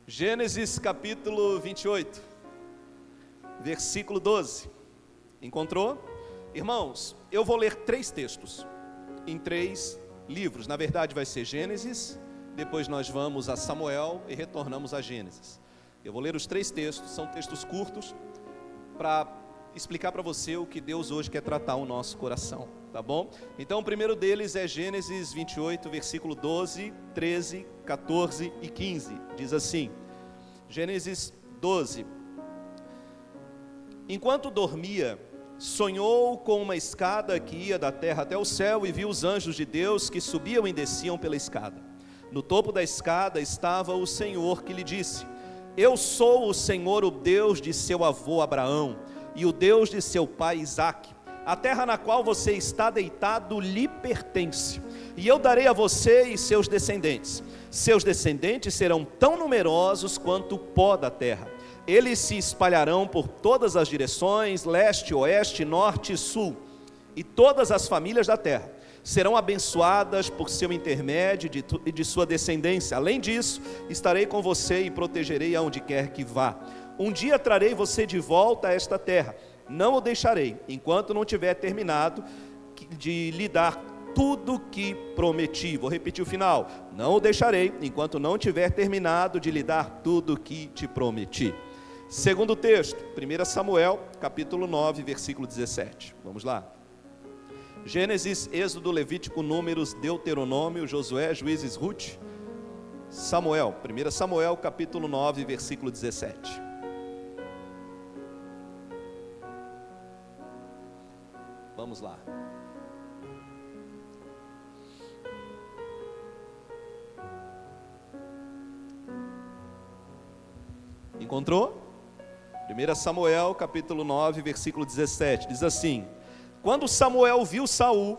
Gênesis capítulo 28, versículo 12. Encontrou? Irmãos, eu vou ler 3 textos em 3 livros. Na verdade vai ser Gênesis, depois nós vamos a Samuel e retornamos a Gênesis. Eu vou ler os 3 textos, são textos curtos, para explicar para você o que Deus hoje quer tratar o nosso coração, tá bom? Então o primeiro deles é Gênesis 28, versículo 12, 13, 14 e 15, diz assim, Gênesis 12: Enquanto dormia, sonhou com uma escada que ia da terra até o céu e viu os anjos de Deus que subiam e desciam pela escada. No topo da escada estava o Senhor que lhe disse: Eu sou o Senhor, o Deus de seu avô Abraão e o Deus de seu pai Isaque. A terra na qual você está deitado lhe pertence, e eu darei a você e seus descendentes. Seus descendentes serão tão numerosos quanto o pó da terra. Eles se espalharão por todas as direções, leste, oeste, norte e sul, e todas as famílias da terra serão abençoadas por seu intermédio e de sua descendência. Além disso, estarei com você e protegerei aonde quer que vá. Um dia trarei você de volta a esta terra. Não o deixarei, enquanto não tiver terminado de lhe dar tudo que prometi. Vou repetir o final. Não o deixarei, enquanto não tiver terminado de lhe dar tudo que te prometi. Segundo texto, 1 Samuel, capítulo 9, versículo 17. Vamos lá. Gênesis, Êxodo, Levítico, Números, Deuteronômio, Josué, Juízes, Ruth, Samuel. 1 Samuel, capítulo 9, versículo 17. Vamos lá. Encontrou? 1 Samuel, capítulo 9, versículo 17, diz assim: Quando Samuel viu Saul,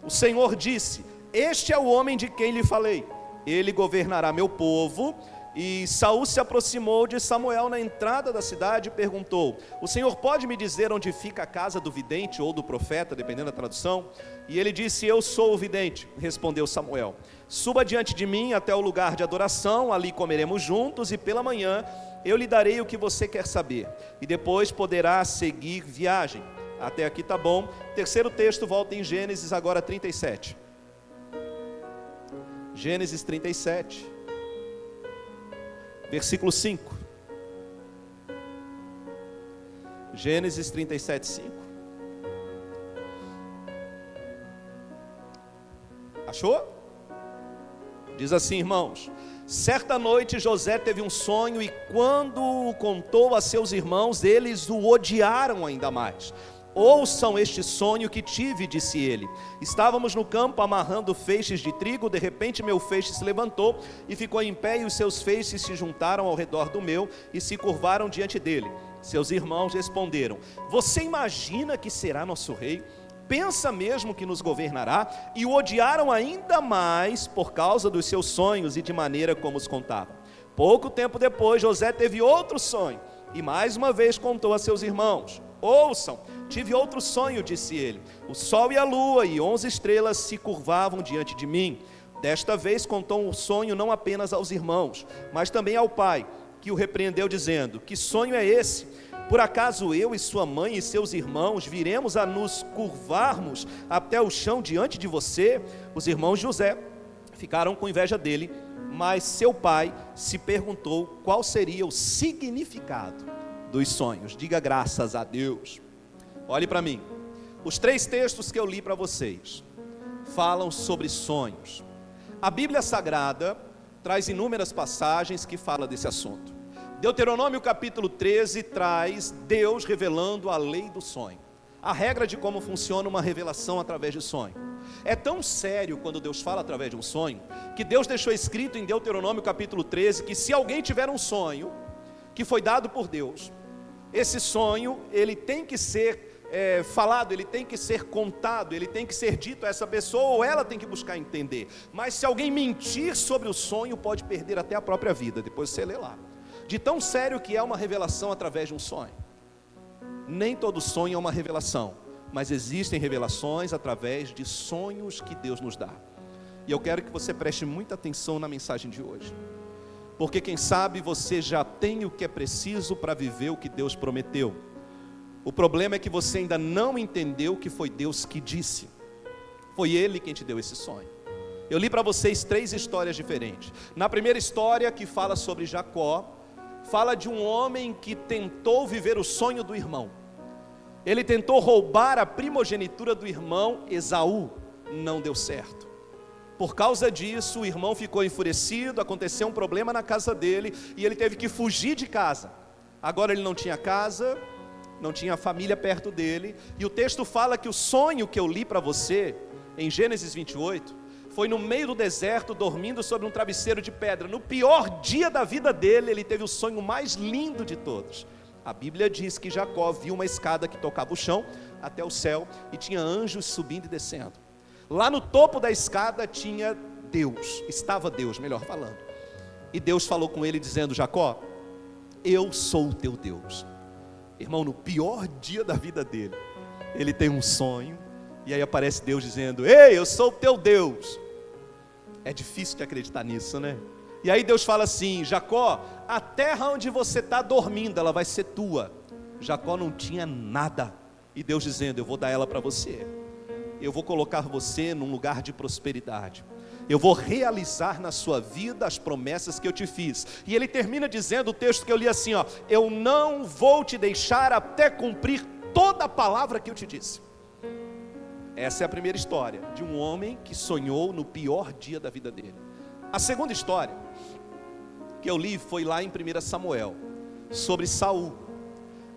o Senhor disse: Este é o homem de quem lhe falei, ele governará meu povo. E Saul se aproximou de Samuel na entrada da cidade e perguntou: O Senhor pode me dizer onde fica a casa do vidente ou do profeta, dependendo da tradução? E ele disse: Eu sou o vidente. Respondeu Samuel: Suba diante de mim até o lugar de adoração, ali comeremos juntos, e pela manhã eu lhe darei o que você quer saber, e depois poderá seguir viagem. Até aqui tá bom. Terceiro texto, volta em Gênesis agora 37. Gênesis 37, versículo 5. Gênesis 37, 5. Achou? Diz assim, irmãos: Certa noite José teve um sonho, e quando o contou a seus irmãos, eles o odiaram ainda mais. Ouçam este sonho que tive, disse ele. Estávamos no campo amarrando feixes de trigo, de repente meu feixe se levantou e ficou em pé, e os seus feixes se juntaram ao redor do meu e se curvaram diante dele. Seus irmãos responderam: Você imagina que será nosso rei? Pensa mesmo que nos governará? E o odiaram ainda mais por causa dos seus sonhos e de maneira como os contava. Pouco tempo depois José teve outro sonho e mais uma vez contou a seus irmãos. Ouçam, tive outro sonho, disse ele. O sol e a lua e 11 estrelas se curvavam diante de mim. Desta vez contou o sonho não apenas aos irmãos, mas também ao pai, que o repreendeu dizendo: Que sonho é esse? Por acaso eu e sua mãe e seus irmãos viremos a nos curvarmos até o chão diante de você? Os irmãos de José ficaram com inveja dele, mas seu pai se perguntou qual seria o significado dos sonhos. Diga graças a Deus. Olhe para mim. Os 3 textos que eu li para vocês falam sobre sonhos. A Bíblia Sagrada traz inúmeras passagens que falam desse assunto. Deuteronômio capítulo 13 traz Deus revelando a lei do sonho, a regra de como funciona uma revelação através de sonho. É tão sério quando Deus fala através de um sonho, que Deus deixou escrito em Deuteronômio capítulo 13, que se alguém tiver um sonho, que foi dado por Deus, esse sonho, ele tem que ser falado, ele tem que ser contado, ele tem que ser dito a essa pessoa, ou ela tem que buscar entender. Mas se alguém mentir sobre o sonho, pode perder até a própria vida. Depois você lê lá. De tão sério que é uma revelação através de um sonho. Nem todo sonho é uma revelação, mas existem revelações através de sonhos que Deus nos dá. E eu quero que você preste muita atenção na mensagem de hoje, porque quem sabe você já tem o que é preciso para viver o que Deus prometeu. O problema é que você ainda não entendeu que foi Deus que disse. Foi Ele quem te deu esse sonho. Eu li para vocês 3 histórias diferentes. Na primeira história, que fala sobre Jacó, fala de um homem que tentou viver o sonho do irmão. Ele tentou roubar a primogenitura do irmão Esaú, não deu certo. Por causa disso, o irmão ficou enfurecido, aconteceu um problema na casa dele e ele teve que fugir de casa. Agora ele não tinha casa, não tinha família perto dele, e o texto fala que o sonho que eu li para você, em Gênesis 28, foi no meio do deserto, dormindo sobre um travesseiro de pedra. No pior dia da vida dele, ele teve o sonho mais lindo de todos. A Bíblia diz que Jacó viu uma escada que tocava o chão até o céu, e tinha anjos subindo e descendo. Lá no topo da escada tinha Deus, estava Deus, melhor falando. E Deus falou com ele dizendo: Jacó, eu sou o teu Deus. Irmão, no pior dia da vida dele, ele tem um sonho, e aí aparece Deus dizendo: ei, eu sou o teu Deus. É difícil de acreditar nisso, né? E aí Deus fala assim: Jacó, a terra onde você está dormindo, ela vai ser tua. Jacó não tinha nada, e Deus dizendo: eu vou dar ela para você. Eu vou colocar você num lugar de prosperidade. Eu vou realizar na sua vida as promessas que eu te fiz. E ele termina dizendo, o texto que eu li assim, ó: eu não vou te deixar até cumprir toda a palavra que eu te disse. Essa é a primeira história de um homem que sonhou no pior dia da vida dele. A segunda história que eu li foi lá em 1 Samuel, sobre Saul.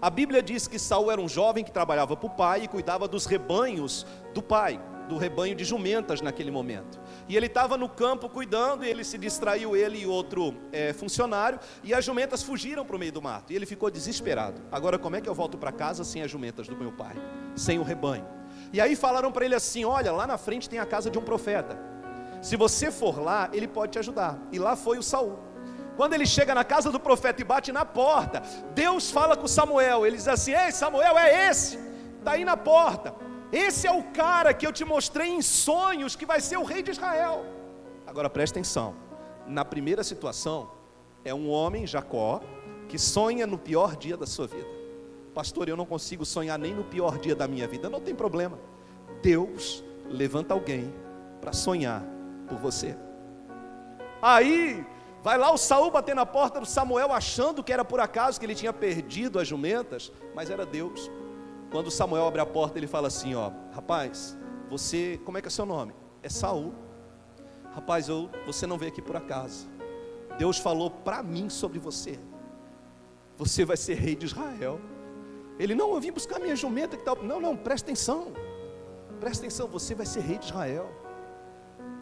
A Bíblia diz que Saul era um jovem que trabalhava para o pai e cuidava dos rebanhos do pai, do rebanho de jumentas naquele momento. E ele estava no campo cuidando, e ele se distraiu, ele e outro funcionário, e as jumentas fugiram para o meio do mato, e ele ficou desesperado. Agora, como é que eu volto para casa sem as jumentas do meu pai, sem o rebanho? E aí falaram para ele assim: olha, lá na frente tem a casa de um profeta, se você for lá, ele pode te ajudar. E lá foi o Saul. Quando ele chega na casa do profeta e bate na porta, Deus fala com Samuel, ele diz assim: ei, Samuel, é esse, está aí na porta. Esse é o cara que eu te mostrei em sonhos, que vai ser o rei de Israel. Agora presta atenção, na primeira situação, é um homem, Jacó, que sonha no pior dia da sua vida. Pastor, eu não consigo sonhar nem no pior dia da minha vida. Não tem problema, Deus levanta alguém para sonhar por você. Aí vai lá o Saul bater na porta do Samuel, achando que era por acaso que ele tinha perdido as jumentas, mas era Deus. Quando Samuel abre a porta, ele fala assim: ó, rapaz, você, como é que é seu nome? É Saul. Rapaz, você não veio aqui por acaso. Deus falou para mim sobre você. Você vai ser rei de Israel. Ele: não, eu vim buscar minha jumenta que tal. Não, presta atenção. Presta atenção, você vai ser rei de Israel.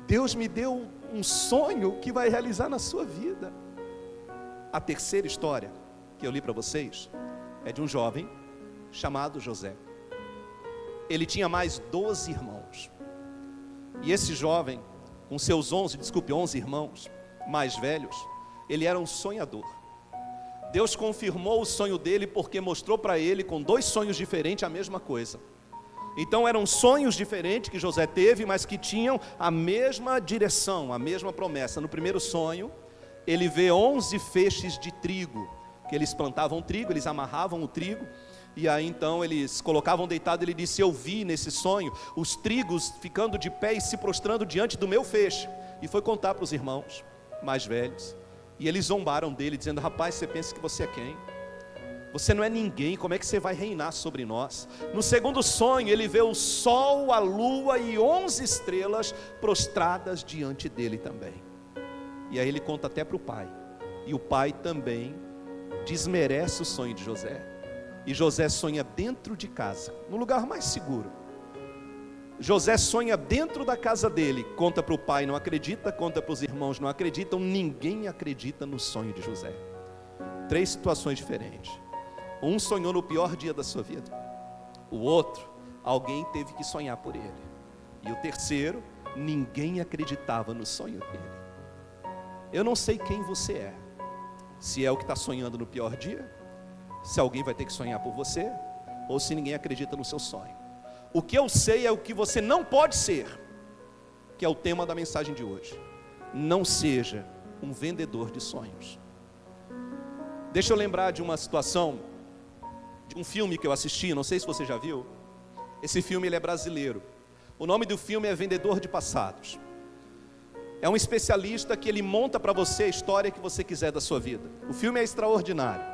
Deus me deu um sonho que vai realizar na sua vida. A terceira história que eu li para vocês é de um jovem chamado José. Ele tinha mais 12 irmãos. E esse jovem, com seus 11 irmãos mais velhos, ele era um sonhador. Deus confirmou o sonho dele porque mostrou para ele, com 2 sonhos diferentes, a mesma coisa. Então eram sonhos diferentes que José teve, mas que tinham a mesma direção, a mesma promessa. No primeiro sonho, ele vê 11 feixes de trigo, que eles plantavam trigo, eles amarravam o trigo, e aí então eles colocavam deitado. Ele disse: eu vi nesse sonho os trigos ficando de pé e se prostrando diante do meu feixe. E foi contar para os irmãos mais velhos, e eles zombaram dele, dizendo: rapaz, você pensa que você é quem? Você não é ninguém, como é que você vai reinar sobre nós? No segundo sonho, ele vê o sol, a lua e 11 estrelas prostradas diante dele também. E aí ele conta até para o pai, e o pai também desmerece o sonho de José. E José sonha dentro de casa, no lugar mais seguro. José sonha dentro da casa dele, conta para o pai, não acredita, conta para os irmãos, não acreditam, ninguém acredita no sonho de José. 3 situações diferentes. Um sonhou no pior dia da sua vida. O outro, alguém teve que sonhar por ele. E o terceiro, ninguém acreditava no sonho dele. Eu não sei quem você é. Se é o que está sonhando no pior dia, se alguém vai ter que sonhar por você, ou se ninguém acredita no seu sonho. O que eu sei é o que você não pode ser, que é o tema da mensagem de hoje. Não seja um vendedor de sonhos. Deixa eu lembrar de uma situação, de um filme que eu assisti, não sei se você já viu. Esse filme ele é brasileiro. O nome do filme é Vendedor de Passados. É um especialista que ele monta para você a história que você quiser da sua vida. O filme é extraordinário.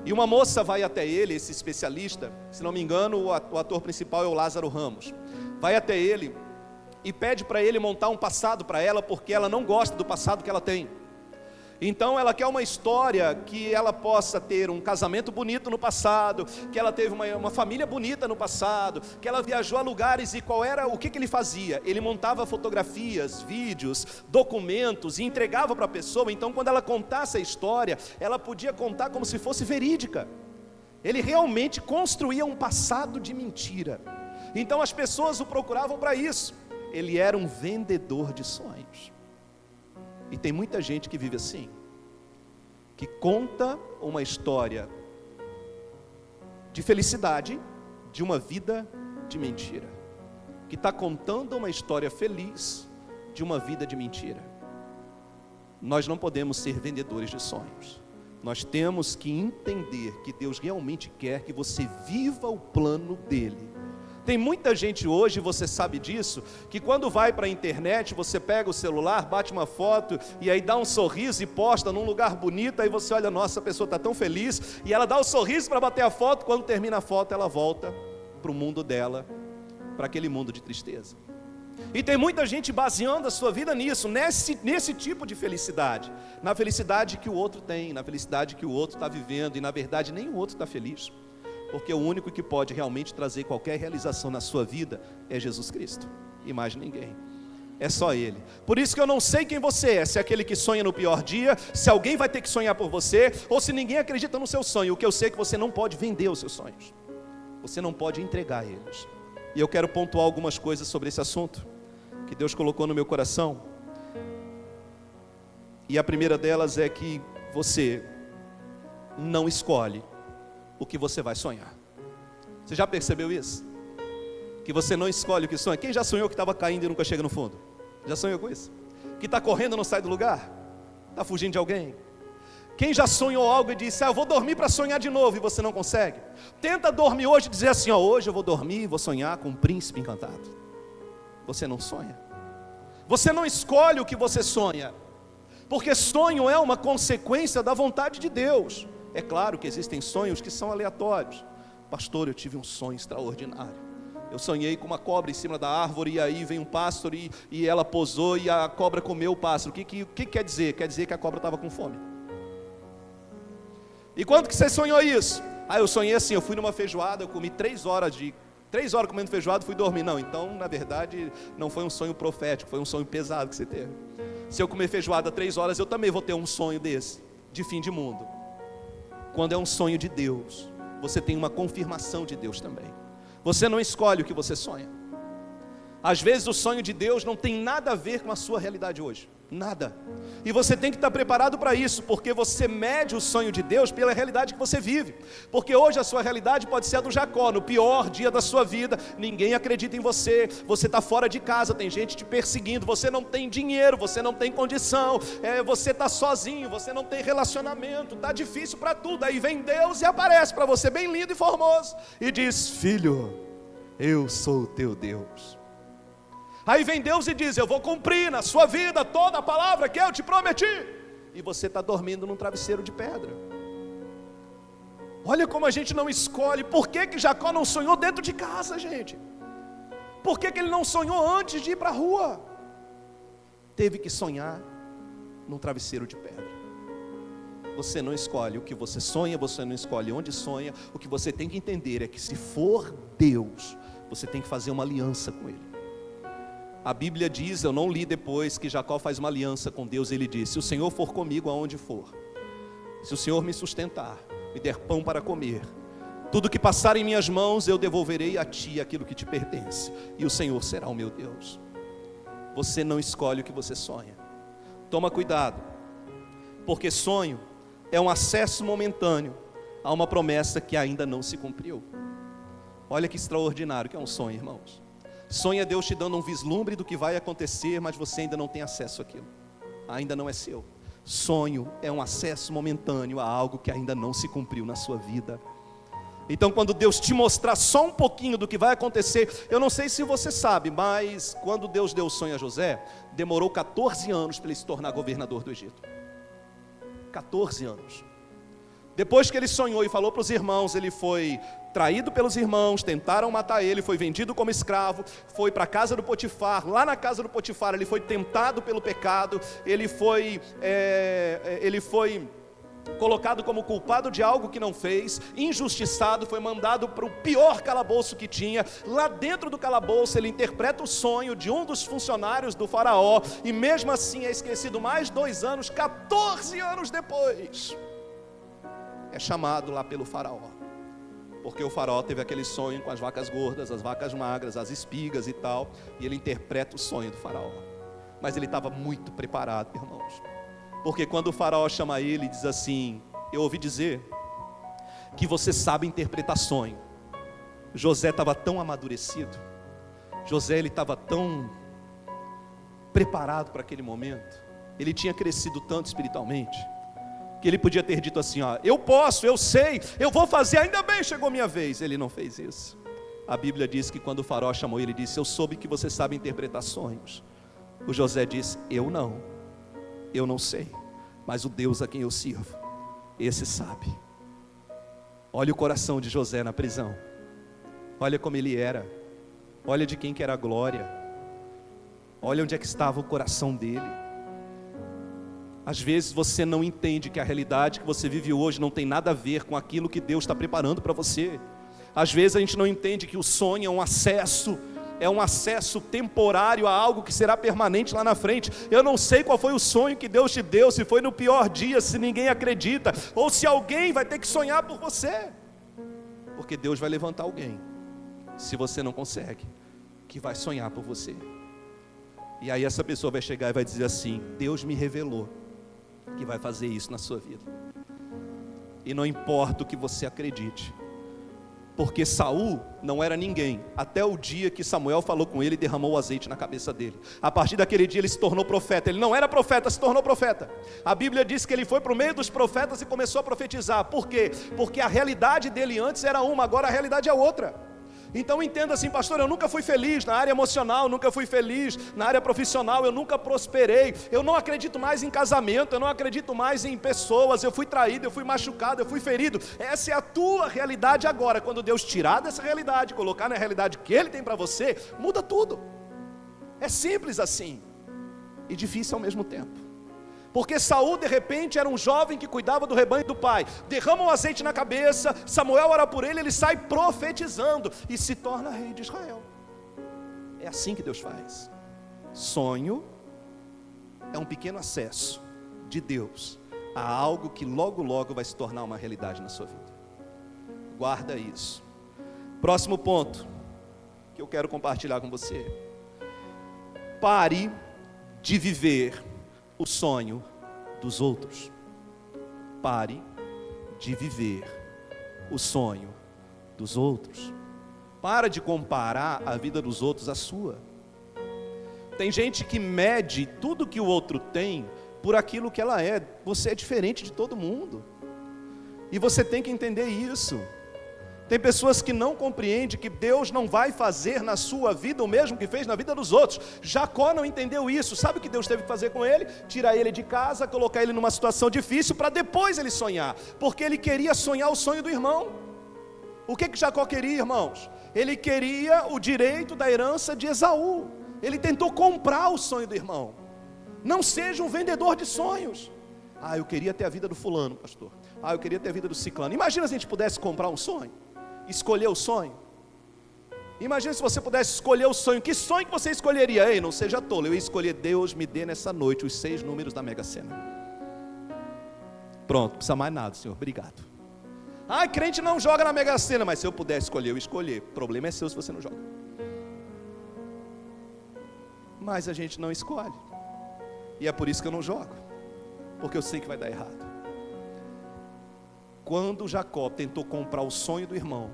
E uma moça vai até ele, esse especialista, se não me engano, o ator principal é o Lázaro Ramos. Vai até ele e pede para ele montar um passado para ela, porque ela não gosta do passado que ela tem. Então ela quer uma história que ela possa ter um casamento bonito no passado, que ela teve uma família bonita no passado, que ela viajou a lugares e o que ele fazia? Ele montava fotografias, vídeos, documentos e entregava para a pessoa. Então quando ela contasse a história, ela podia contar como se fosse verídica. Ele realmente construía um passado de mentira. Então as pessoas o procuravam para isso. Ele era um vendedor de sonhos. E tem muita gente que vive assim, que conta uma história de felicidade, de uma vida de mentira, que está contando uma história feliz de uma vida de mentira. Nós não podemos ser vendedores de sonhos. Nós temos que entender que Deus realmente quer que você viva o plano dele. Tem muita gente hoje, você sabe disso, que quando vai para a internet, você pega o celular, bate uma foto, e aí dá um sorriso e posta num lugar bonito, aí você olha, nossa, a pessoa está tão feliz, e ela dá o sorriso para bater a foto, quando termina a foto, ela volta para o mundo dela, para aquele mundo de tristeza. E tem muita gente baseando a sua vida nisso, nesse tipo de felicidade, na felicidade que o outro tem, na felicidade que o outro está vivendo, e na verdade nem o outro está feliz. Porque o único que pode realmente trazer qualquer realização na sua vida é Jesus Cristo, e mais ninguém. É só Ele. Por isso que eu não sei quem você é, se é aquele que sonha no pior dia, se alguém vai ter que sonhar por você, ou se ninguém acredita no seu sonho. O que eu sei é que você não pode vender os seus sonhos, você não pode entregar eles. E eu quero pontuar algumas coisas sobre esse assunto, que Deus colocou no meu coração. E a primeira delas é que você não escolhe o que você vai sonhar. Você já percebeu isso? Que você não escolhe o que sonha. Quem já sonhou que estava caindo e nunca chega no fundo? Já sonhou com isso? Que está correndo e não sai do lugar? Está fugindo de alguém? Quem já sonhou algo e disse, eu vou dormir para sonhar de novo, e você não consegue? Tenta dormir hoje e dizer assim, hoje eu vou dormir e vou sonhar com um príncipe encantado. Você não sonha. Você não escolhe o que você sonha, porque sonho é uma consequência da vontade de Deus. É claro que existem sonhos que são aleatórios. Pastor, eu tive um sonho extraordinário. Eu sonhei com uma cobra em cima da árvore, e aí vem um pássaro e ela pousou e a cobra comeu o pássaro. O que quer dizer? Quer dizer que a cobra estava com fome. E quando que você sonhou isso? Eu sonhei assim, eu fui numa feijoada, eu comi 3 horas comendo feijoada e fui dormir. Não, então na verdade não foi um sonho profético, foi um sonho pesado que você teve. Se eu comer feijoada 3 horas, eu também vou ter um sonho desse, de fim de mundo. Quando é um sonho de Deus, você tem uma confirmação de Deus também. Você não escolhe o que você sonha. Às vezes o sonho de Deus não tem nada a ver com a sua realidade hoje. Nada. E você tem que estar preparado para isso, porque você mede o sonho de Deus pela realidade que você vive. Porque hoje a sua realidade pode ser a do Jacó, no pior dia da sua vida, ninguém acredita em você, você está fora de casa, tem gente te perseguindo, você não tem dinheiro, você não tem condição, você está sozinho, você não tem relacionamento, está difícil para tudo. Aí vem Deus e aparece para você bem lindo e formoso, e diz, filho, eu sou o teu Deus. Aí vem Deus e diz, eu vou cumprir na sua vida toda a palavra que eu te prometi. E você está dormindo num travesseiro de pedra. Olha como a gente não escolhe. Por que Jacó não sonhou dentro de casa, gente? Por que ele não sonhou antes de ir para a rua? Teve que sonhar num travesseiro de pedra. Você não escolhe o que você sonha, você não escolhe onde sonha. O que você tem que entender é que se for Deus, você tem que fazer uma aliança com Ele. A Bíblia diz, eu não li depois, que Jacó faz uma aliança com Deus. Ele diz, se o Senhor for comigo aonde for, se o Senhor me sustentar, me der pão para comer, tudo que passar em minhas mãos, eu devolverei a ti aquilo que te pertence, e o Senhor será o meu Deus. Você não escolhe o que você sonha. Toma cuidado, porque sonho é um acesso momentâneo a uma promessa que ainda não se cumpriu. Olha que extraordinário que é um sonho, irmãos. Sonho é Deus te dando um vislumbre do que vai acontecer, mas você ainda não tem acesso àquilo. ainda não é seu. Sonho é um acesso momentâneo a algo que ainda não se cumpriu na sua vida. Então, quando Deus te mostrar só um pouquinho do que vai acontecer, eu não sei se você sabe, mas quando Deus deu o sonho a José, demorou 14 anos para ele se tornar governador do Egito. 14 anos. Depois que ele sonhou e falou para os irmãos, ele foi traído pelos irmãos, tentaram matar ele, foi vendido como escravo, foi para a casa do Potifar. Lá na casa do Potifar ele foi tentado pelo pecado, ele foi colocado como culpado de algo que não fez, injustiçado, foi mandado para o pior calabouço que tinha. Lá dentro do calabouço ele interpreta o sonho de um dos funcionários do faraó, e mesmo assim é esquecido mais 2 anos, 14 anos depois, é chamado lá pelo faraó, porque o faraó teve aquele sonho com as vacas gordas, as vacas magras, as espigas e tal, e ele interpreta o sonho do faraó. Mas ele estava muito preparado, irmãos, porque quando o faraó chama ele e diz assim: eu ouvi dizer que você sabe interpretar sonho. José estava tão amadurecido, José ele estava tão preparado para aquele momento, ele tinha crescido tanto espiritualmente, que ele podia ter dito assim: ó, eu posso, eu sei, eu vou fazer, ainda bem, chegou minha vez. Ele não fez isso. A Bíblia diz que quando o faraó chamou ele, disse: eu soube que você sabe interpretar sonhos. O José disse: eu não sei, mas o Deus a quem eu sirvo, esse sabe. Olha o coração de José na prisão, olha como ele era, olha de quem que era a glória, olha onde é que estava o coração dele. Às vezes você não entende que a realidade que você vive hoje não tem nada a ver com aquilo que Deus está preparando para você. Às vezes a gente não entende que o sonho é um acesso temporário a algo que será permanente lá na frente. Eu não sei qual foi o sonho que Deus te deu, se foi no pior dia, se ninguém acredita, ou se alguém vai ter que sonhar por você, porque Deus vai levantar alguém, se você não consegue, que vai sonhar por você. E aí essa pessoa vai chegar e vai dizer assim: Deus me revelou que vai fazer isso na sua vida. E não importa o que você acredite, porque Saul não era ninguém, até o dia que Samuel falou com ele e derramou o azeite na cabeça dele. A partir daquele dia ele se tornou profeta. Ele não era profeta, se tornou profeta. A Bíblia diz que ele foi para o meio dos profetas e começou a profetizar. Por quê? Porque a realidade dele antes era uma, agora a realidade é outra. Então entenda assim: pastor, eu nunca fui feliz na área emocional, nunca fui feliz na área profissional, eu nunca prosperei, eu não acredito mais em casamento, eu não acredito mais em pessoas, eu fui traído, eu fui machucado, eu fui ferido. Essa é a tua realidade agora. Quando Deus tirar dessa realidade, colocar na realidade que Ele tem para você, muda tudo. É simples assim, e difícil ao mesmo tempo. Porque Saul de repente era um jovem que cuidava do rebanho do pai, derrama o azeite na cabeça, Samuel ora por ele, ele sai profetizando e se torna rei de Israel. É assim que Deus faz. Sonho é um pequeno acesso de Deus a algo que logo logo vai se tornar uma realidade na sua vida. Guarda isso. Próximo ponto que eu quero compartilhar com você: pare de viver o sonho dos outros. Pare de viver o sonho dos outros. Para de comparar a vida dos outros à sua. Tem gente que mede tudo que o outro tem por aquilo que ela é. Você é diferente de todo mundo, e você tem que entender isso. Tem pessoas que não compreendem que Deus não vai fazer na sua vida o mesmo que fez na vida dos outros. Jacó não entendeu isso. Sabe o que Deus teve que fazer com ele? Tirar ele de casa, colocar ele numa situação difícil, para depois ele sonhar, porque ele queria sonhar o sonho do irmão. O que Jacó queria, irmãos? Ele queria o direito da herança de Esaú. Ele tentou comprar o sonho do irmão. Não seja um vendedor de sonhos. Ah, eu queria ter a vida do fulano, pastor. Ah, eu queria ter a vida do ciclano. Imagina se a gente pudesse comprar um sonho, escolher o sonho. Imagina se você pudesse escolher o sonho. Que sonho que você escolheria? Ei, não seja tolo. Eu ia escolher: Deus me dê nessa noite os 6 números da Mega Sena. Pronto, não precisa mais nada, Senhor, obrigado. Ah, crente não joga na Mega Sena, mas se eu pudesse escolher, eu ia escolher. O problema é seu se você não joga. Mas a gente não escolhe, e é por isso que eu não jogo, porque eu sei que vai dar errado. Quando Jacó tentou comprar o sonho do irmão,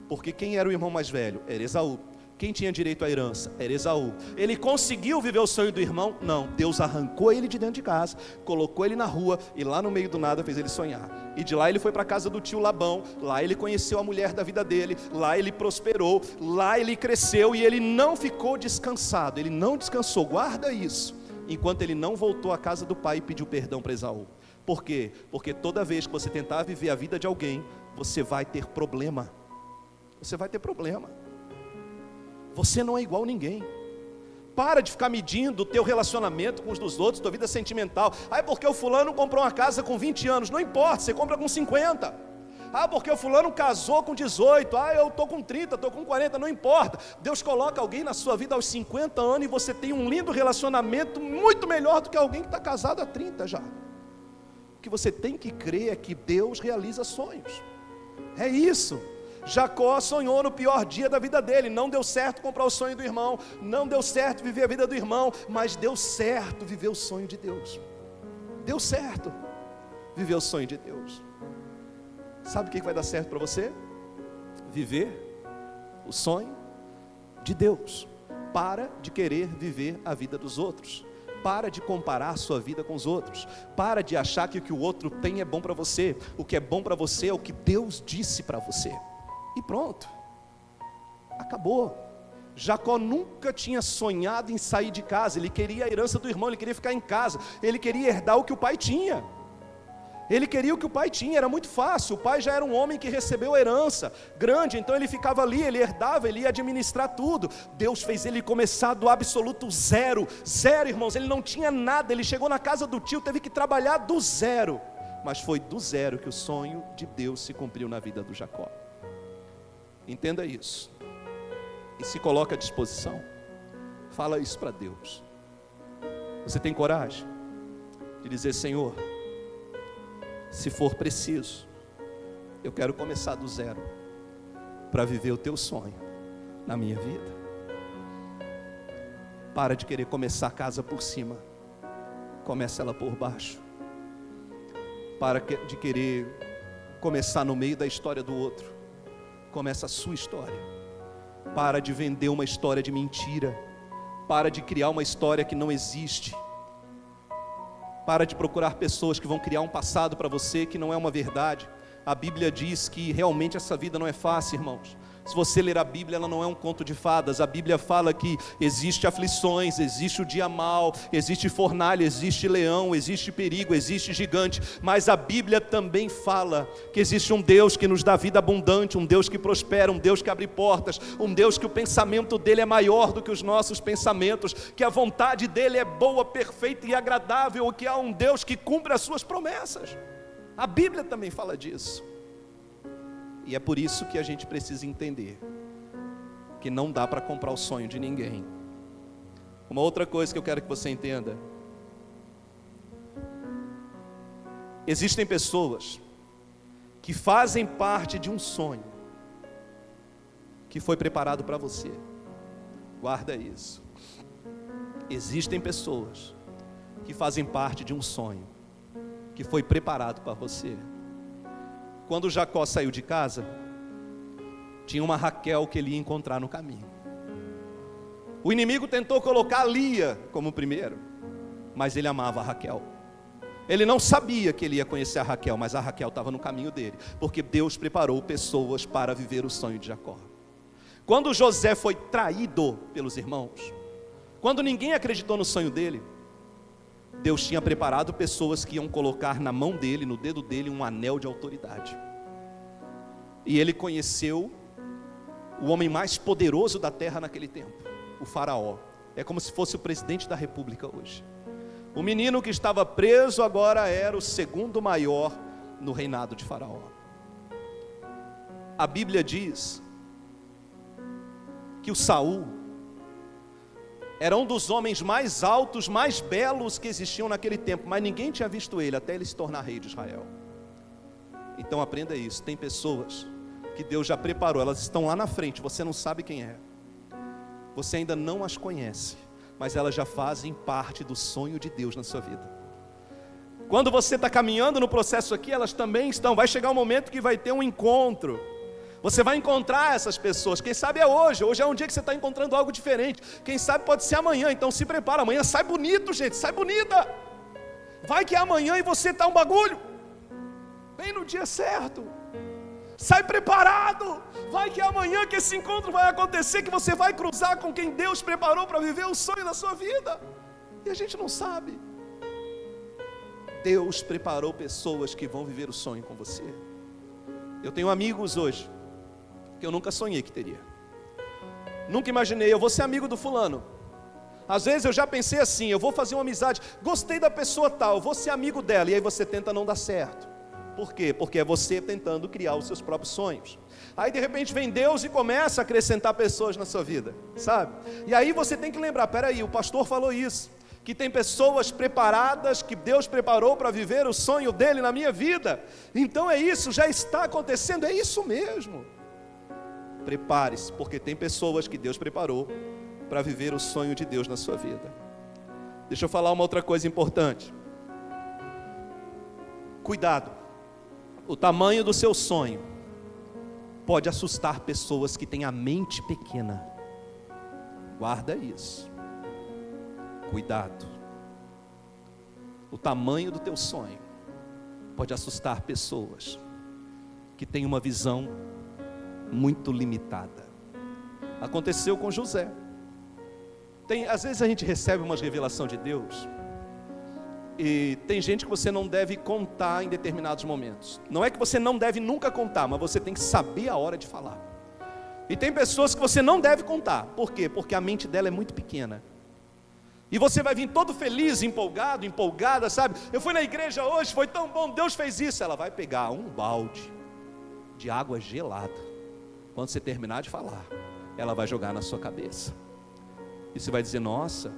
porque quem era o irmão mais velho? Era Esaú. Quem tinha direito à herança? Era Esaú. Ele conseguiu viver o sonho do irmão? Não, Deus arrancou ele de dentro de casa, colocou ele na rua e lá no meio do nada fez ele sonhar. E de lá ele foi para a casa do tio Labão, lá ele conheceu a mulher da vida dele, lá ele prosperou, lá ele cresceu e ele não ficou descansado, ele não descansou, guarda isso, enquanto ele não voltou à casa do pai e pediu perdão para Esaú. Por quê? Porque toda vez que você tentar viver a vida de alguém, você vai ter problema. Você vai ter problema. Você não é igual a ninguém. Para de ficar medindo o teu relacionamento com os dos outros, tua vida sentimental. É porque o fulano comprou uma casa com 20 anos. Não importa, você compra com 50. Porque o fulano casou com 18. Eu estou com 30, estou com 40, não importa. Deus coloca alguém na sua vida aos 50 anos e você tem um lindo relacionamento muito melhor do que alguém que está casado há 30 já. O que você tem que crer é que Deus realiza sonhos. É isso. Jacó sonhou no pior dia da vida dele. Não deu certo comprar o sonho do irmão, não deu certo viver a vida do irmão, mas deu certo viver o sonho de Deus. Deu certo viver o sonho de Deus. Sabe o que vai dar certo para você? Viver o sonho de Deus. Para de querer viver a vida dos outros. Para de comparar a sua vida com os outros. Para de achar que o que o outro tem é bom para você. O que é bom para você é o que Deus disse para você. E pronto, acabou. Jacó nunca tinha sonhado em sair de casa. Ele queria a herança do irmão, ele queria ficar em casa, ele queria herdar o que o pai tinha. Ele queria o que o pai tinha, era muito fácil. O pai já era um homem que recebeu a herança grande, então ele ficava ali, ele herdava, ele ia administrar tudo. Deus fez ele começar do absoluto zero, irmãos, ele não tinha nada. Ele chegou na casa do tio, teve que trabalhar do zero, mas foi do zero que o sonho de Deus se cumpriu na vida do Jacó. Entenda isso e se coloca à disposição. Fala isso para Deus. Você tem coragem de dizer: Senhor, se for preciso, eu quero começar do zero para viver o teu sonho na minha vida. Para de querer começar a casa por cima, comece ela por baixo. Para de querer começar no meio da história do outro, começa a sua história. Para de vender uma história de mentira. Para de criar uma história que não existe. Para de procurar pessoas que vão criar um passado para você que não é uma verdade. A Bíblia diz que realmente essa vida não é fácil, irmãos. Se você ler a Bíblia, ela não é um conto de fadas. A Bíblia fala que existe aflições, existe o dia mau, existe fornalha, existe leão, existe perigo, existe gigante. Mas a Bíblia também fala que existe um Deus que nos dá vida abundante, um Deus que prospera, um Deus que abre portas, um Deus que o pensamento dele é maior do que os nossos pensamentos, que a vontade dele é boa, perfeita e agradável, que há um Deus que cumpre as suas promessas. A Bíblia também fala disso. E é por isso que a gente precisa entender que não dá para comprar o sonho de ninguém. Uma outra coisa que eu quero que você entenda: existem pessoas que fazem parte de um sonho que foi preparado para você. Guarda isso. Existem pessoas que fazem parte de um sonho que foi preparado para você. Quando Jacó saiu de casa, tinha uma Raquel que ele ia encontrar no caminho. O inimigo tentou colocar Lia como primeiro, mas ele amava a Raquel. Ele não sabia que ele ia conhecer a Raquel, mas a Raquel estava no caminho dele, porque Deus preparou pessoas para viver o sonho de Jacó. Quando José foi traído pelos irmãos, quando ninguém acreditou no sonho dele, Deus tinha preparado pessoas que iam colocar na mão dele, no dedo dele, um anel de autoridade. E ele conheceu o homem mais poderoso da terra naquele tempo, o faraó. É como se fosse o presidente da república hoje. O menino que estava preso agora era o segundo maior no reinado de Faraó. A Bíblia diz que o Saul era um dos homens mais altos, mais belos que existiam naquele tempo, mas ninguém tinha visto ele até ele se tornar rei de Israel. Então aprenda isso, tem pessoas que Deus já preparou, elas estão lá na frente, você não sabe quem é, você ainda não as conhece, mas elas já fazem parte do sonho de Deus na sua vida. Quando você está caminhando no processo aqui, elas também estão. Vai chegar um momento que vai ter um encontro. Você vai encontrar essas pessoas, quem sabe é hoje é um dia que você está encontrando algo diferente, quem sabe pode ser amanhã, então se prepara, amanhã sai bonito, gente, sai bonita, vai que é amanhã e você está um bagulho, bem no dia certo, sai preparado, vai que é amanhã que esse encontro vai acontecer, que você vai cruzar com quem Deus preparou para viver o sonho da sua vida, e a gente não sabe. Deus preparou pessoas que vão viver o sonho com você. Eu tenho amigos hoje que eu nunca sonhei que teria. Nunca imaginei, eu vou ser amigo do fulano. Às vezes eu já pensei assim, eu vou fazer uma amizade, gostei da pessoa tal, vou ser amigo dela, e aí você tenta não dar certo. Por quê? Porque é você tentando criar os seus próprios sonhos. Aí de repente vem Deus e começa a acrescentar pessoas na sua vida, sabe? E aí você tem que lembrar, peraí, o pastor falou isso, que tem pessoas preparadas, que Deus preparou para viver o sonho dele na minha vida. Então é isso, já está acontecendo, é isso mesmo. Prepare-se, porque tem pessoas que Deus preparou para viver o sonho de Deus na sua vida. Deixa eu falar uma outra coisa importante. Cuidado, o tamanho do seu sonho pode assustar pessoas que têm a mente pequena. Guarda isso. Cuidado. O tamanho do teu sonho pode assustar pessoas que têm uma visão muito limitada. Aconteceu com José. Às vezes a gente recebe uma revelação de Deus e tem gente que você não deve contar em determinados momentos. Não é que você não deve nunca contar, mas você tem que saber a hora de falar. E tem pessoas que você não deve contar. Por quê? Porque a mente dela é muito pequena. E você vai vir todo feliz, empolgado, empolgada, sabe? Eu fui na igreja hoje, foi tão bom, Deus fez isso. Ela vai pegar um balde de água gelada. Quando você terminar de falar, ela vai jogar na sua cabeça. E você vai dizer, nossa,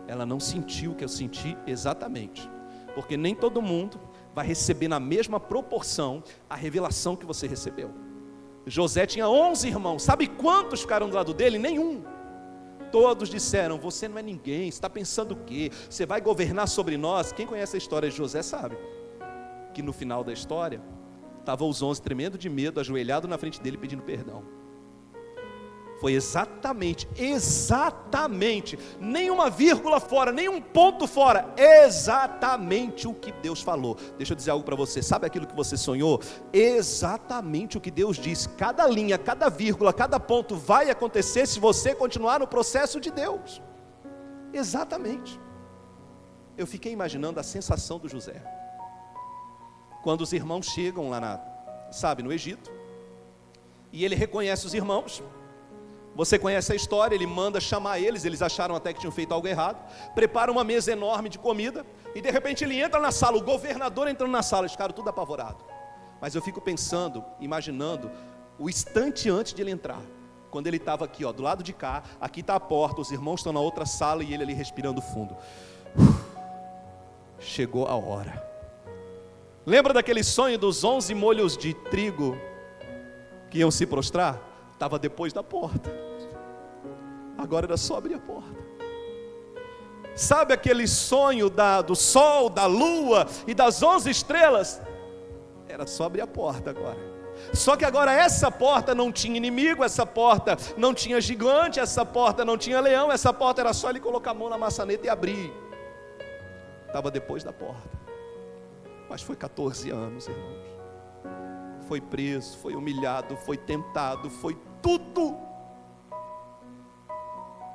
ela não sentiu o que eu senti exatamente. Porque nem todo mundo vai receber na mesma proporção a revelação que você recebeu. José tinha 11 irmãos, sabe quantos ficaram do lado dele? Nenhum. Todos disseram, você não é ninguém, você está pensando o quê? Você vai governar sobre nós? Quem conhece a história de José sabe que no final da história estavam os 11 tremendo de medo, ajoelhado na frente dele pedindo perdão. Foi exatamente, nenhuma vírgula fora, nenhum ponto fora, exatamente o que Deus falou. Deixa eu dizer algo para você, sabe aquilo que você sonhou? Exatamente o que Deus disse, cada linha, cada vírgula, cada ponto vai acontecer se você continuar no processo de Deus. Exatamente. Eu fiquei imaginando a sensação do José, quando os irmãos chegam lá no Egito, e ele reconhece os irmãos. Você conhece a história, ele manda chamar eles acharam até que tinham feito algo errado, prepara uma mesa enorme de comida, e de repente ele entra na sala, o governador entrando na sala, eles ficaram tudo apavorados. Mas eu fico pensando, imaginando, o instante antes de ele entrar, quando ele estava aqui, do lado de cá, aqui está a porta, os irmãos estão na outra sala, e ele ali respirando fundo. Chegou a hora. Lembra daquele sonho dos 11 molhos de trigo, que iam se prostrar? Estava depois da porta. Agora era só abrir a porta. Sabe aquele sonho do sol, da lua e das 11 estrelas? Era só abrir a porta agora. Só que agora essa porta não tinha inimigo, essa porta não tinha gigante, essa porta não tinha leão, essa porta era só ele colocar a mão na maçaneta e abrir. Estava depois da porta. Mas foi 14 anos, irmãos. Foi preso, foi humilhado, foi tentado, foi tudo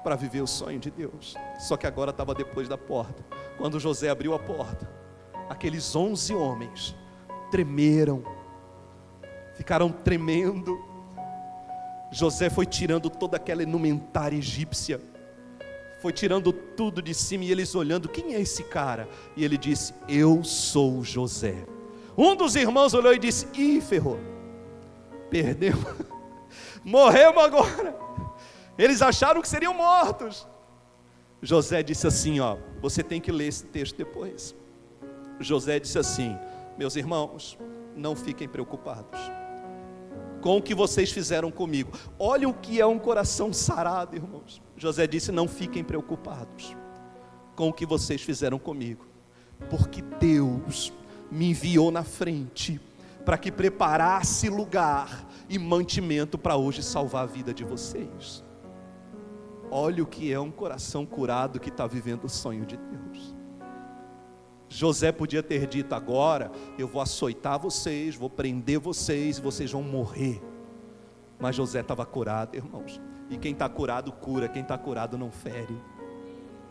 para viver o sonho de Deus. Só que agora estava depois da porta. Quando José abriu a porta, aqueles 11 homens tremeram, ficaram tremendo. José foi tirando toda aquela indumentária egípcia, foi tirando tudo de cima, e eles olhando, quem é esse cara? E ele disse, eu sou José. Um dos irmãos olhou e disse, ih, ferrou, perdemos, morremos agora. Eles acharam que seriam mortos. José disse assim, você tem que ler esse texto depois. José disse assim, meus irmãos, não fiquem preocupados com o que vocês fizeram comigo. Olha o que é um coração sarado, irmãos. José disse, não fiquem preocupados com o que vocês fizeram comigo, porque Deus me enviou na frente para que preparasse lugar e mantimento para hoje salvar a vida de vocês. Olha o que é um coração curado que está vivendo o sonho de Deus. José podia ter dito: agora eu vou açoitar vocês, vou prender vocês, e vocês vão morrer. Mas José estava curado, irmãos. E quem está curado cura, quem está curado não fere.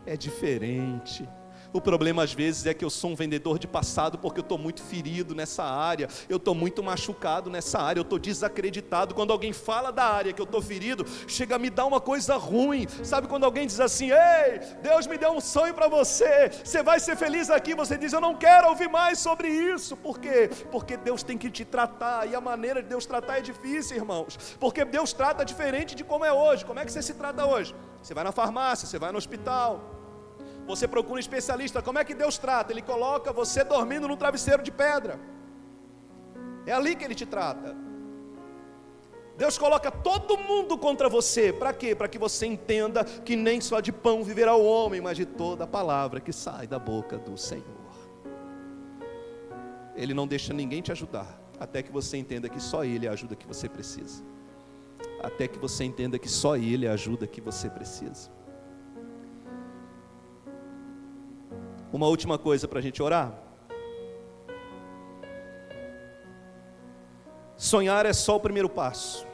É diferente. O problema às vezes é que eu sou um vendedor de passado, porque eu estou muito ferido nessa área, eu estou muito machucado nessa área, eu estou desacreditado. Quando alguém fala da área que eu estou ferido, chega a me dar uma coisa ruim. Sabe quando alguém diz assim: ei, Deus me deu um sonho para você, você vai ser feliz aqui. Você diz: eu não quero ouvir mais sobre isso. Por quê? Porque Deus tem que te tratar, e a maneira de Deus tratar é difícil, irmãos, porque Deus trata diferente de como é hoje. Como é que você se trata hoje? Você vai na farmácia, você vai no hospital, você procura um especialista. Como é que Deus trata? Ele coloca você dormindo num travesseiro de pedra. É ali que Ele te trata. Deus coloca todo mundo contra você. Para quê? Para que você entenda que nem só de pão viverá o homem, mas de toda a palavra que sai da boca do Senhor. Ele não deixa ninguém te ajudar, até que você entenda que só Ele é a ajuda que você precisa. Até que você entenda que só Ele é a ajuda que você precisa. Uma última coisa para a gente orar. Sonhar é só o primeiro passo.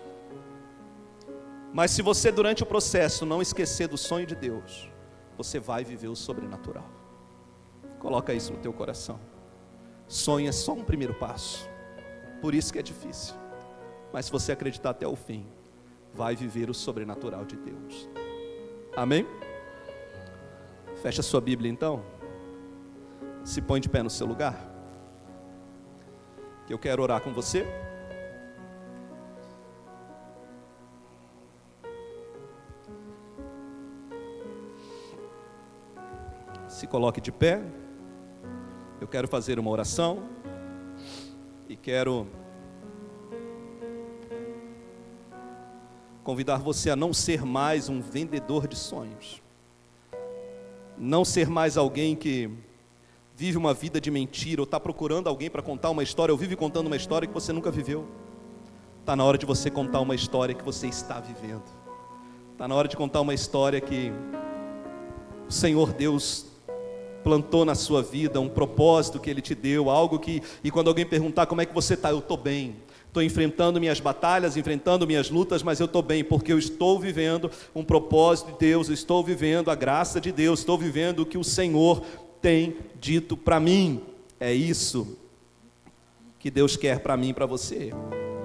Mas se você durante o processo não esquecer do sonho de Deus, você vai viver o sobrenatural. Coloca isso no teu coração. Sonho é só um primeiro passo. Por isso que é difícil. Mas se você acreditar até o fim, vai viver o sobrenatural de Deus. Amém? Fecha sua Bíblia então. Se põe de pé no seu lugar, que eu quero orar com você. Se coloque de pé. Eu quero fazer uma oração e quero convidar você a não ser mais um vendedor de sonhos, não ser mais alguém que vive uma vida de mentira, ou está procurando alguém para contar uma história, ou vive contando uma história que você nunca viveu. Está na hora de você contar uma história que você está vivendo. Está na hora de contar uma história que o Senhor Deus plantou na sua vida, um propósito que Ele te deu, algo que, e quando alguém perguntar como é que você está, eu estou bem. Estou enfrentando minhas batalhas, enfrentando minhas lutas, mas eu estou bem, porque eu estou vivendo um propósito de Deus, eu estou vivendo a graça de Deus, estou vivendo o que o Senhor tem dito para mim. É isso que Deus quer para mim e para você.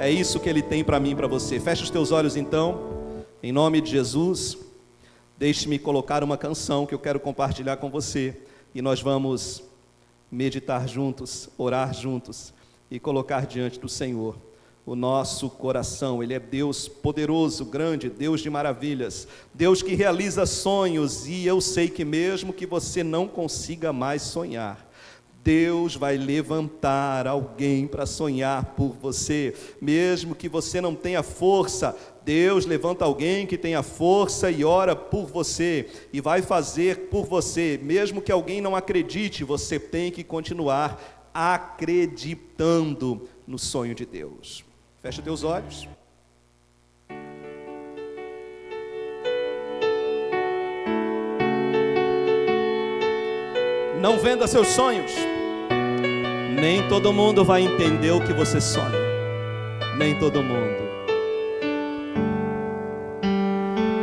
É isso que Ele tem para mim e para você. Fecha os teus olhos então, em nome de Jesus. Deixe-me colocar uma canção que eu quero compartilhar com você, e nós vamos meditar juntos, orar juntos e colocar diante do Senhor o nosso coração. Ele é Deus poderoso, grande, Deus de maravilhas, Deus que realiza sonhos. E eu sei que mesmo que você não consiga mais sonhar, Deus vai levantar alguém para sonhar por você. Mesmo que você não tenha força, Deus levanta alguém que tenha força e ora por você, e vai fazer por você. Mesmo que alguém não acredite, você tem que continuar acreditando no sonho de Deus. Fecha teus olhos. Não venda seus sonhos. Nem todo mundo vai entender o que você sonha. Nem todo mundo.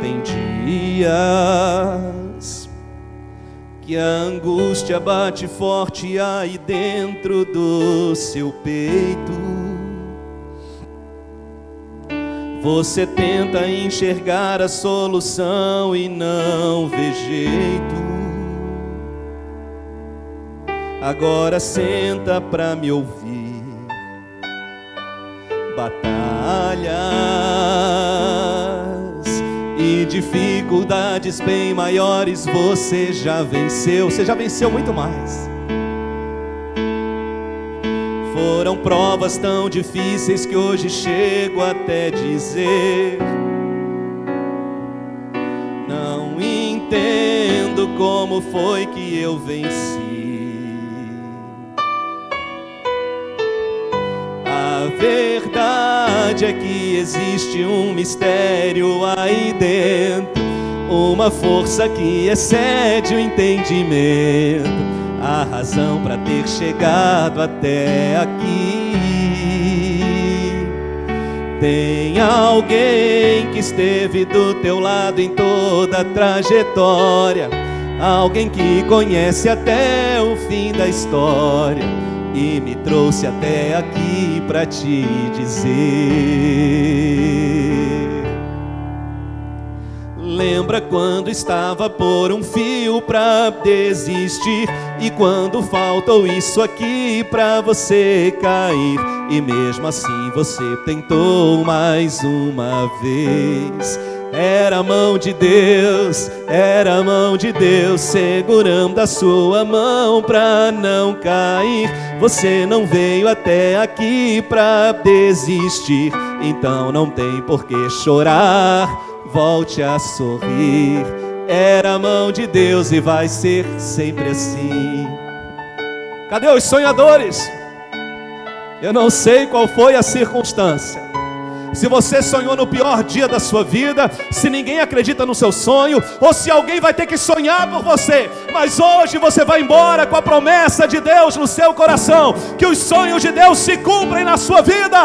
Tem dias que a angústia bate forte aí dentro do seu peito. Você tenta enxergar a solução e não vê jeito. Agora senta pra me ouvir. Batalhas e dificuldades bem maiores você já venceu. Você já venceu muito mais. Foram provas tão difíceis que hoje chego até dizer: não entendo como foi que eu venci. verdade é que existe um mistério aí dentro, uma força que excede o entendimento, a razão para ter chegado até aqui. Tem alguém que esteve do teu lado em toda a trajetória, alguém que conhece até o fim da história e me trouxe até aqui para te dizer. Lembra quando estava por um fio pra desistir, e quando faltou isso aqui pra você cair, e mesmo assim você tentou mais uma vez. Era a mão de Deus, era a mão de Deus segurando a sua mão pra não cair. Você não veio até aqui pra desistir, então não tem por que chorar, volte a sorrir. Era a mão de Deus e vai ser sempre assim. Cadê os sonhadores? Eu não sei qual foi a circunstância. Se você sonhou no pior dia da sua vida, se ninguém acredita no seu sonho, ou se alguém vai ter que sonhar por você, mas hoje você vai embora com a promessa de Deus no seu coração, que os sonhos de Deus se cumprem na sua vida.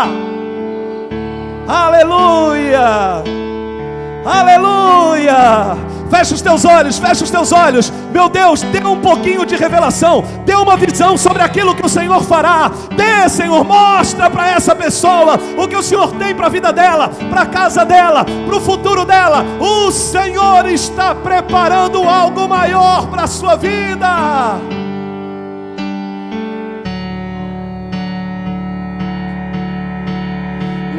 Aleluia! Aleluia! Fecha os teus olhos, fecha os teus olhos. Meu Deus, dê um pouquinho de revelação, dê uma visão sobre aquilo que o Senhor fará. Dê, Senhor, mostra para essa pessoa o que o Senhor tem para a vida dela, para a casa dela, para o futuro dela. O Senhor está preparando algo maior para a sua vida.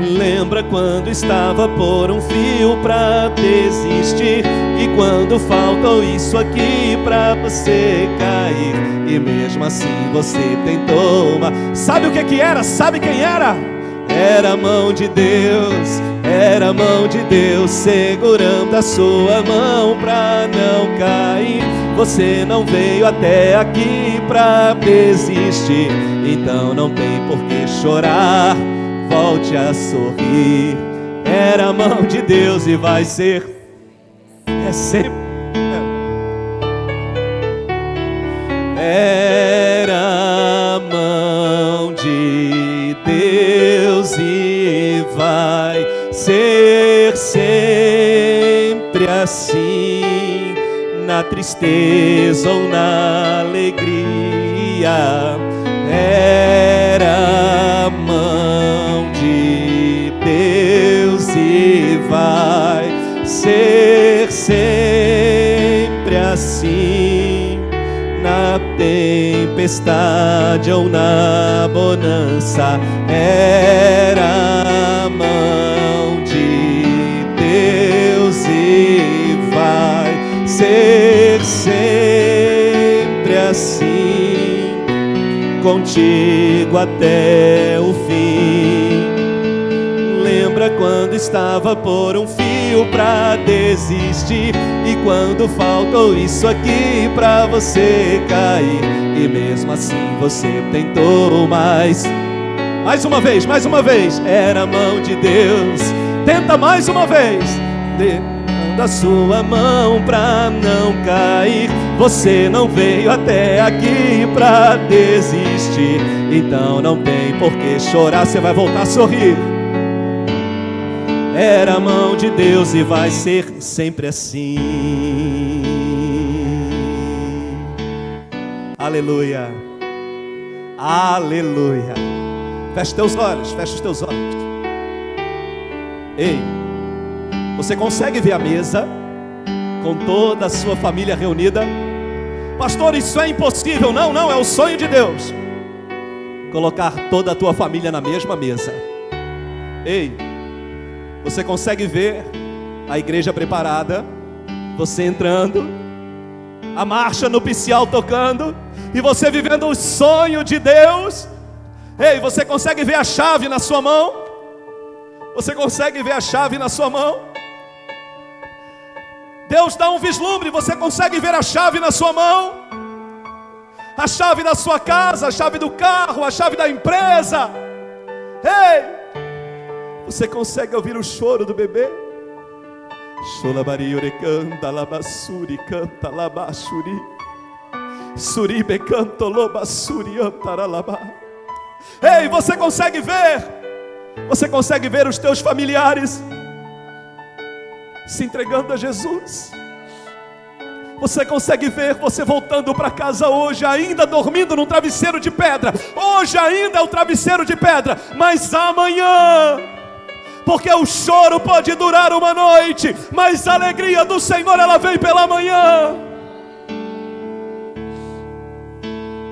Lembra quando estava por um fio pra desistir, e quando faltou isso aqui pra você cair, e mesmo assim você tentou. Sabe o que era? Sabe quem era? Era a mão de Deus, era a mão de Deus segurando a sua mão pra não cair. Você não veio até aqui pra desistir, então não tem por que chorar, volte a sorrir. Era a mão de Deus e vai ser, é sempre. Era a mão de Deus e vai ser sempre assim, na tristeza ou na alegria. Era a mão de Deus e vai ser sempre assim, na tempestade ou na bonança. Era a mão de Deus e vai ser sempre assim, contigo até o fim. Lembra quando estava por um fio pra desistir, e quando faltou isso aqui pra você cair, e mesmo assim você tentou mais uma vez, mais uma vez. Era a mão de Deus, tenta mais uma vez, dando a sua mão pra não cair. Você não veio até aqui pra desistir, então não tem por que chorar, você vai voltar a sorrir. Era a mão de Deus e vai ser sempre assim. Aleluia, aleluia. Fecha teus olhos, fecha os teus olhos. Ei, você consegue ver a mesa com toda a sua família reunida? Pastor, isso é impossível. Não, não, é o sonho de Deus colocar toda a tua família na mesma mesa. Ei, você consegue ver a igreja preparada, você entrando, a marcha nupcial tocando, e você vivendo o sonho de Deus. Ei, você consegue ver a chave na sua mão? Você consegue ver a chave na sua mão? Deus dá um vislumbre, você consegue ver a chave na sua mão? A chave da sua casa, a chave do carro, a chave da empresa, Ei! Você consegue ouvir o choro do bebê? Xolabari canta labassuri canta labachuri. Suribe canto lobassuri antaralabá. Ei, você consegue ver? Você consegue ver os teus familiares se entregando a Jesus? Você consegue ver você voltando para casa hoje, ainda dormindo num travesseiro de pedra? Hoje ainda é o travesseiro de pedra, mas amanhã, porque o choro pode durar uma noite, mas a alegria do Senhor, ela vem pela manhã.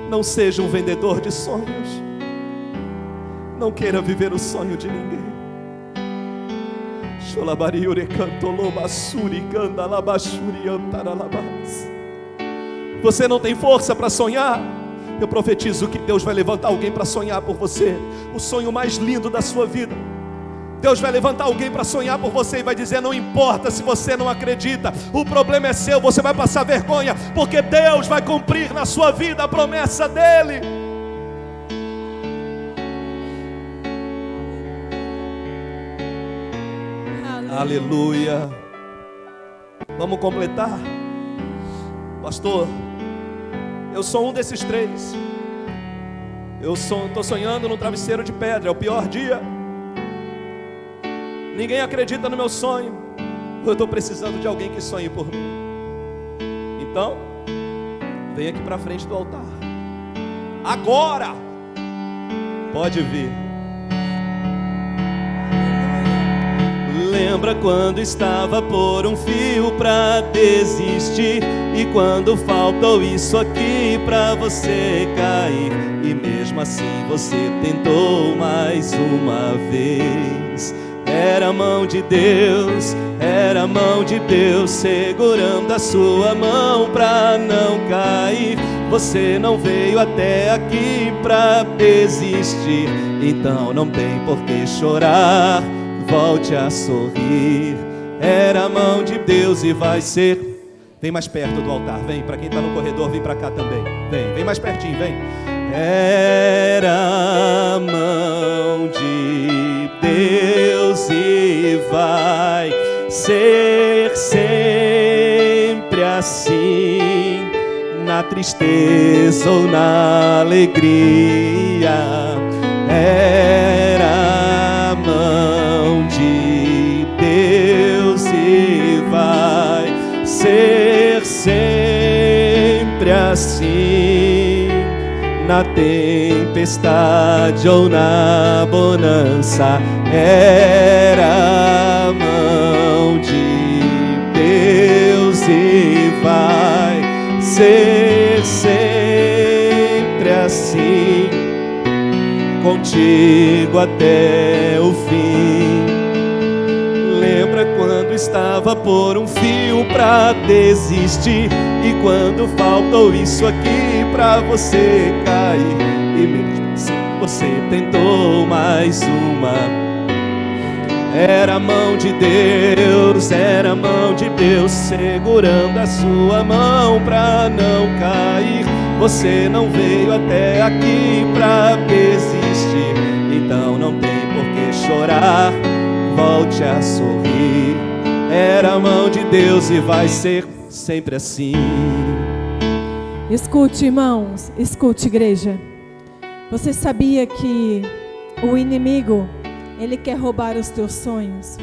Não seja um vendedor de sonhos. Não queira viver o sonho de ninguém. Você não tem força para sonhar? Eu profetizo que Deus vai levantar alguém para sonhar por você o sonho mais lindo da sua vida. Deus vai levantar alguém para sonhar por você e vai dizer: não importa se você não acredita, o problema é seu, você vai passar vergonha, porque Deus vai cumprir na sua vida a promessa dEle. Aleluia. Vamos completar. Pastor, eu sou um desses três. Eu estou sonhando num travesseiro de pedra, é o pior dia. Ninguém acredita no meu sonho. Eu estou precisando de alguém que sonhe por mim. Então, vem aqui para frente do altar. Agora, pode vir. Lembra quando estava por um fio para desistir, e quando faltou isso aqui para você cair, e mesmo assim você tentou mais uma vez. Era a mão de Deus, era a mão de Deus segurando a sua mão para não cair. Você não veio até aqui para desistir, então não tem por que chorar. Volte a sorrir. Era a mão de Deus e vai ser. Vem mais perto do altar, vem. Para quem está no corredor, vem para cá também. Vem mais pertinho, vem. Era a mão de Deus e vai ser sempre assim, na tristeza ou na alegria. Era a mão de Deus e vai ser sempre assim, na tempestade ou na bonança. Era a mão de Deus e vai ser sempre assim, contigo até o fim. Lembra quando estava por um fio pra desistir, e quando faltou isso aqui pra você cair, e mesmo assim você tentou mais uma. Era a mão de Deus, era a mão de Deus segurando a sua mão pra não cair. Você não veio até aqui pra desistir, então não tem por que chorar. Volte a sorrir. Era a mão de Deus e vai ser sempre assim. Escute, irmãos, escute, igreja. Você sabia que o inimigo, ele quer roubar os teus sonhos?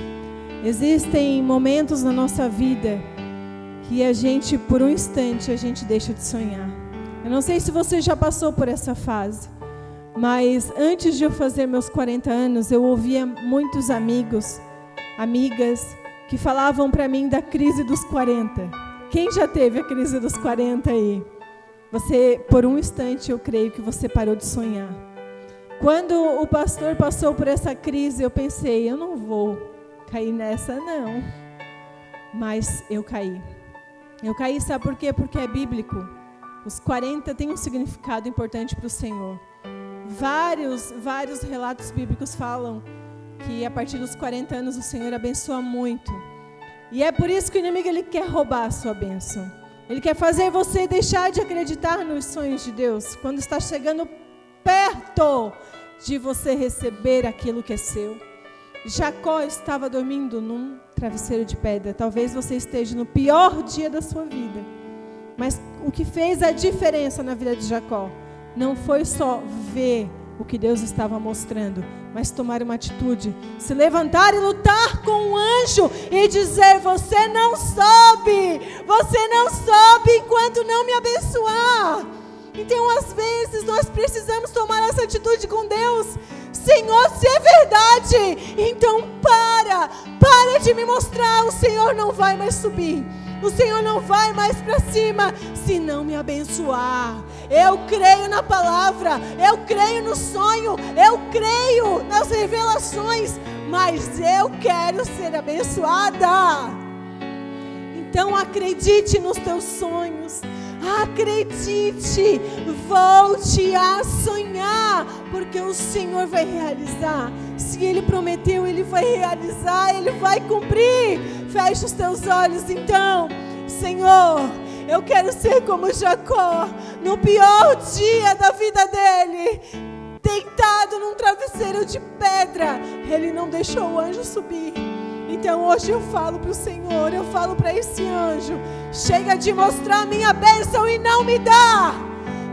Existem momentos na nossa vida que a gente, por um instante, a gente deixa de sonhar. Eu não sei se você já passou por essa fase, mas antes de eu fazer meus 40 anos, eu ouvia muitos amigos, amigas, que falavam para mim da crise dos 40. Quem já teve a crise dos 40 aí? Você, por um instante, eu creio que você parou de sonhar. Quando o pastor passou por essa crise, eu pensei, eu não vou cair nessa não. Mas eu caí. Eu caí, sabe por quê? Porque é bíblico. Os 40 têm um significado importante para o Senhor. Vários relatos bíblicos falam que a partir dos 40 anos o Senhor abençoa muito. E é por isso que o inimigo, ele quer roubar a sua bênção. Ele quer fazer você deixar de acreditar nos sonhos de Deus. Quando está chegando perto de você receber aquilo que é seu. Jacó estava dormindo num travesseiro de pedra. Talvez você esteja no pior dia da sua vida. Mas o que fez a diferença na vida de Jacó não foi só ver o que Deus estava mostrando, mas tomar uma atitude, se levantar e lutar com o anjo e dizer: você não sobe enquanto não me abençoar. Então às vezes nós precisamos tomar essa atitude com Deus. Senhor, se é verdade, então para de me mostrar. O Senhor não vai mais subir, o Senhor não vai mais para cima se não me abençoar. Eu creio na palavra, eu creio no sonho, eu creio nas revelações, mas eu quero ser abençoada. Então acredite nos teus sonhos, acredite, volte a sonhar, porque o Senhor vai realizar. Se Ele prometeu, Ele vai realizar, Ele vai cumprir. Feche os teus olhos então. Senhor, eu quero ser como Jacó, no pior dia da vida dele, deitado num travesseiro de pedra, ele não deixou o anjo subir. Então hoje eu falo para o Senhor, eu falo para esse anjo: chega de mostrar a minha bênção e não me dá.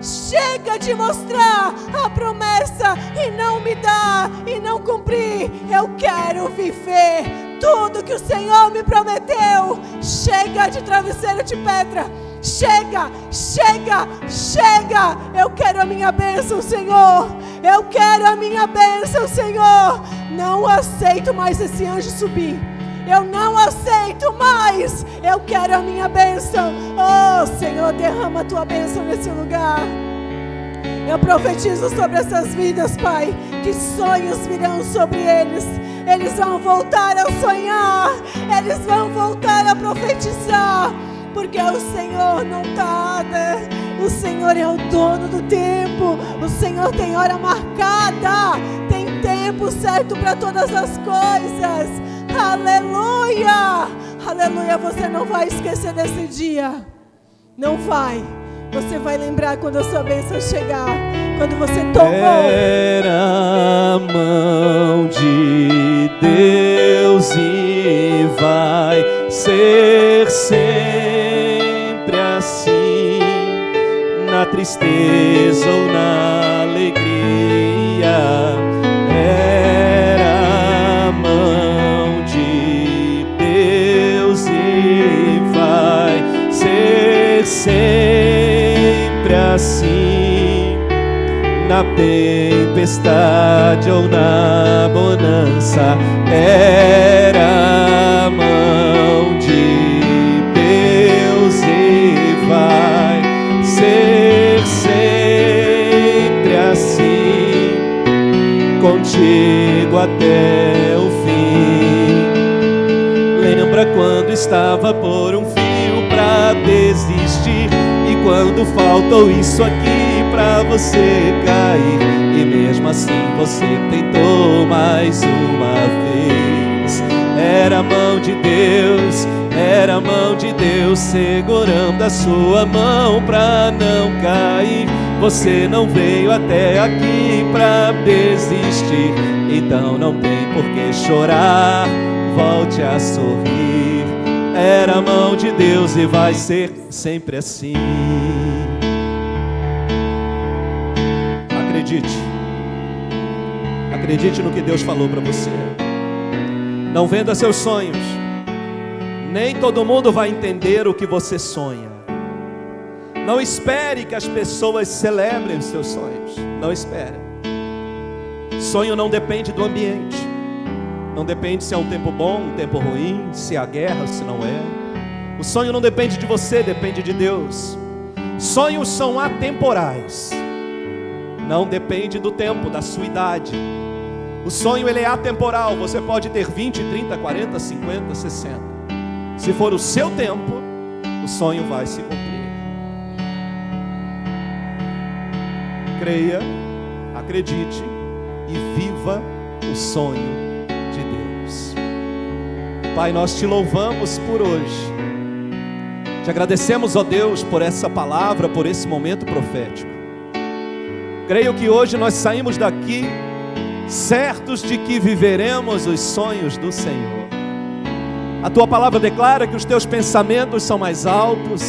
Chega de mostrar a promessa e não me dá, e não cumprir. Eu quero viver tudo que o Senhor me prometeu. Chega de travesseiro de pedra. Chega. Eu quero a minha bênção, Senhor. Eu quero a minha bênção, Senhor. Não aceito mais esse anjo subir. Eu não aceito mais. Eu quero a minha bênção. Oh, Senhor, derrama a tua bênção nesse lugar. Eu profetizo sobre essas vidas, Pai, que sonhos virão sobre eles. Eles vão voltar a sonhar. Eles vão voltar a profetizar. Porque o Senhor não tarda. O Senhor é o dono do tempo. O Senhor tem hora marcada. Tem tempo certo para todas as coisas. Aleluia! Aleluia! Você não vai esquecer desse dia. Não vai. Você vai lembrar quando a sua bênção chegar. Quando você tomou. Era a mão de Deus e vai ser sempre assim. Na tristeza ou na alegria. Era a mão de Deus e vai ser sempre assim. Na tempestade ou na bonança, era a mão de Deus e vai ser sempre assim, contigo até o fim. Lembra quando estava por um fio pra desistir, e quando faltou isso aqui pra você cair, e mesmo assim você tentou mais uma vez. Era a mão de Deus, era a mão de Deus segurando a sua mão pra não cair. Você não veio até aqui pra desistir, então não tem por que chorar, volte a sorrir. Era a mão de Deus e vai ser sempre assim. Acredite no que Deus falou para você. Não venda seus sonhos. Nem todo mundo vai entender o que você sonha. Não espere que as pessoas celebrem os seus sonhos. Não espere. Sonho não depende do ambiente. Não depende se é um tempo bom, um tempo ruim, se há guerra, se não é. O sonho não depende de você, depende de Deus. Sonhos são atemporais. Não depende do tempo, da sua idade. O sonho ele é atemporal. Você pode ter 20, 30, 40, 50, 60. Se for o seu tempo, o sonho vai se cumprir. Creia, acredite e viva o sonho de Deus. Pai, nós te louvamos por hoje. Te agradecemos, ó Deus, por essa palavra, por esse momento profético. Creio que hoje nós saímos daqui certos de que viveremos os sonhos do Senhor. A tua palavra declara que os teus pensamentos são mais altos.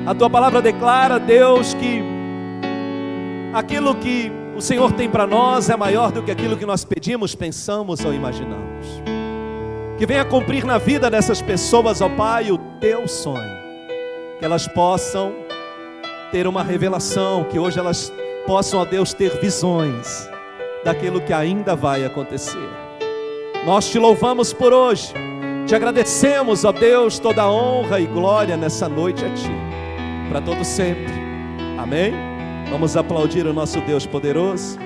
A tua palavra declara, Deus, que aquilo que o Senhor tem para nós é maior do que aquilo que nós pedimos, pensamos ou imaginamos. Que venha cumprir na vida dessas pessoas, ó Pai, o teu sonho. Que elas possam ter uma revelação, que hoje elas possam, ó Deus, ter visões daquilo que ainda vai acontecer. Nós te louvamos por hoje, te agradecemos, ó Deus, toda a honra e glória nessa noite a ti, para todo sempre. Amém? Vamos aplaudir o nosso Deus poderoso.